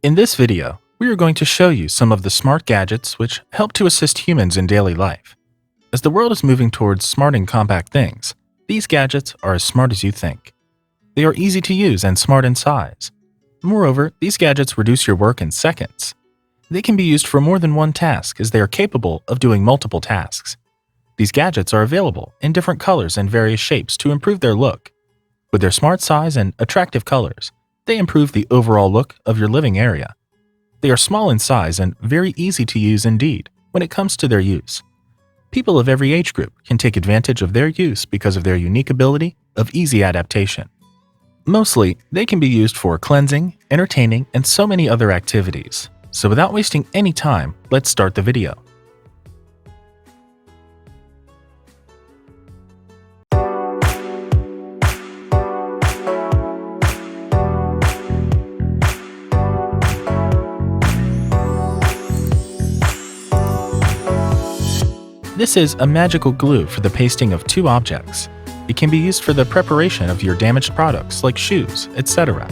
In this video, we are going to show you some of the smart gadgets which help to assist humans in daily life. As the world is moving towards smart and compact things, these gadgets are as smart as you think. They are easy to use and smart in size. Moreover, these gadgets reduce your work in seconds. They can be used for more than one task as they are capable of doing multiple tasks. These gadgets are available in different colors and various shapes to improve their look. With their smart size and attractive colors, they improve the overall look of your living area. They are small in size and very easy to use indeed when it comes to their use. People of every age group can take advantage of their use because of their unique ability of easy adaptation. Mostly, they can be used for cleansing, entertaining, and so many other activities. So without wasting any time, let's start the video. This is a magical glue for the pasting of two objects. It can be used for the preparation of your damaged products like shoes, etc.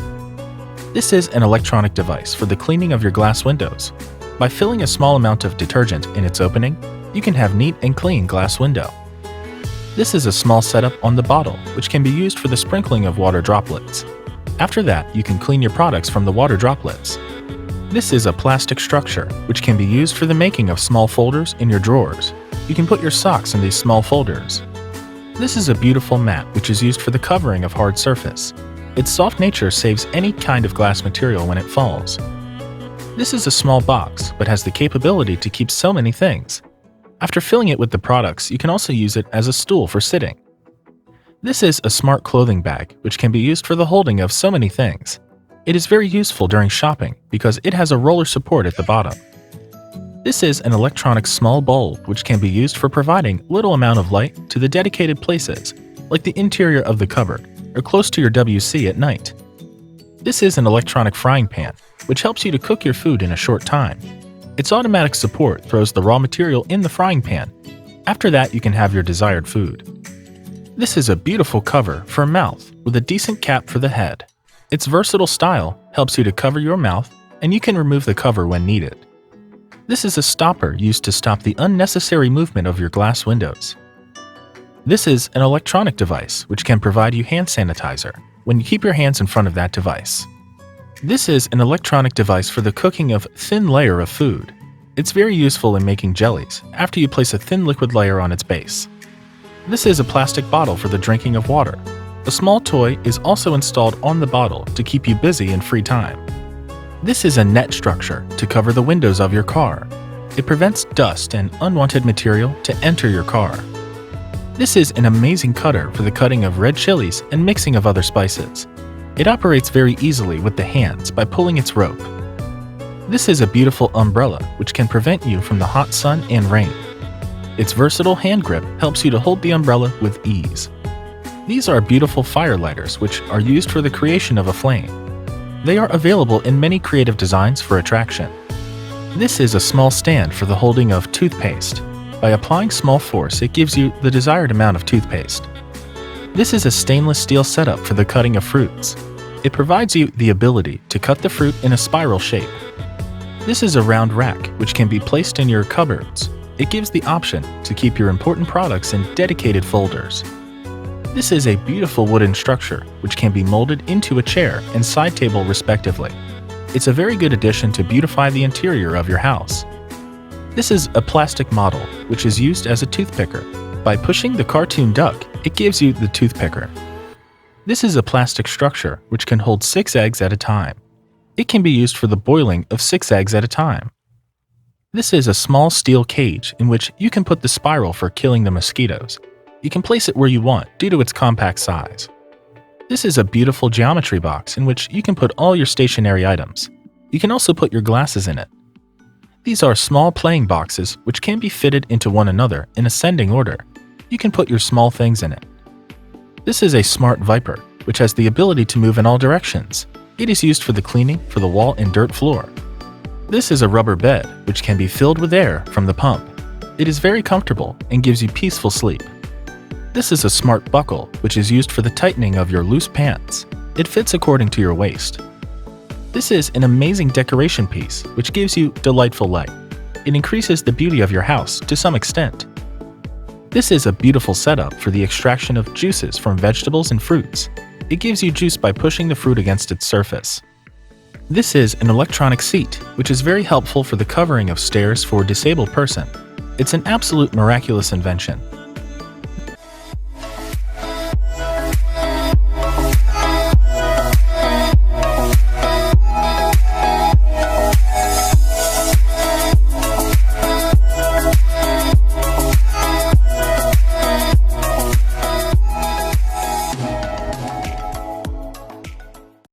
This is an electronic device for the cleaning of your glass windows. By filling a small amount of detergent in its opening, you can have neat and clean glass window. This is a small setup on the bottle which can be used for the sprinkling of water droplets. After that, you can clean your products from the water droplets. This is a plastic structure which can be used for the making of small folders in your drawers. You can put your socks in these small folders. This is a beautiful mat which is used for the covering of hard surface. Its soft nature saves any kind of glass material when it falls. This is a small box but has the capability to keep so many things. After filling it with the products, you can also use it as a stool for sitting. This is a smart clothing bag which can be used for the holding of so many things. It is very useful during shopping because it has a roller support at the bottom. This is an electronic small bulb which can be used for providing little amount of light to the dedicated places, like the interior of the cupboard or close to your WC at night. This is an electronic frying pan which helps you to cook your food in a short time. Its automatic support throws the raw material in the frying pan. After that, you can have your desired food. This is a beautiful cover for a mouth with a decent cap for the head. Its versatile style helps you to cover your mouth, and you can remove the cover when needed. This is a stopper used to stop the unnecessary movement of your glass windows. This is an electronic device which can provide you hand sanitizer when you keep your hands in front of that device. This is an electronic device for the cooking of thin layer of food. It's very useful in making jellies after you place a thin liquid layer on its base. This is a plastic bottle for the drinking of water. A small toy is also installed on the bottle to keep you busy in free time. This is a net structure to cover the windows of your car. It prevents dust and unwanted material to enter your car. This is an amazing cutter for the cutting of red chilies and mixing of other spices. It operates very easily with the hands by pulling its rope. This is a beautiful umbrella which can prevent you from the hot sun and rain. Its versatile hand grip helps you to hold the umbrella with ease. These are beautiful fire lighters which are used for the creation of a flame. They are available in many creative designs for attraction. This is a small stand for the holding of toothpaste. By applying small force, it gives you the desired amount of toothpaste. This is a stainless steel setup for the cutting of fruits. It provides you the ability to cut the fruit in a spiral shape. This is a round rack which can be placed in your cupboards. It gives the option to keep your important products in dedicated folders. This is a beautiful wooden structure which can be molded into a chair and side table respectively. It's a very good addition to beautify the interior of your house. This is a plastic model which is used as a toothpicker. By pushing the cartoon duck, it gives you the toothpicker. This is a plastic structure which can hold 6 eggs at a time. It can be used for the boiling of 6 eggs at a time. This is a small steel cage in which you can put the spiral for killing the mosquitoes. You can place it where you want due to its compact size. This is a beautiful geometry box in which you can put all your stationary items. You can also put your glasses in it. These are small playing boxes which can be fitted into one another in ascending order. You can put your small things in it. This is a smart viper which has the ability to move in all directions. It is used for the cleaning for the wall and dirt floor. This is a rubber bed which can be filled with air from the pump. It is very comfortable and gives you peaceful sleep. This is a smart buckle which is used for the tightening of your loose pants. It fits according to your waist. This is an amazing decoration piece which gives you delightful light. It increases the beauty of your house to some extent. This is a beautiful setup for the extraction of juices from vegetables and fruits. It gives you juice by pushing the fruit against its surface. This is an electronic seat, which is very helpful for the covering of stairs for a disabled person. It's an absolute miraculous invention.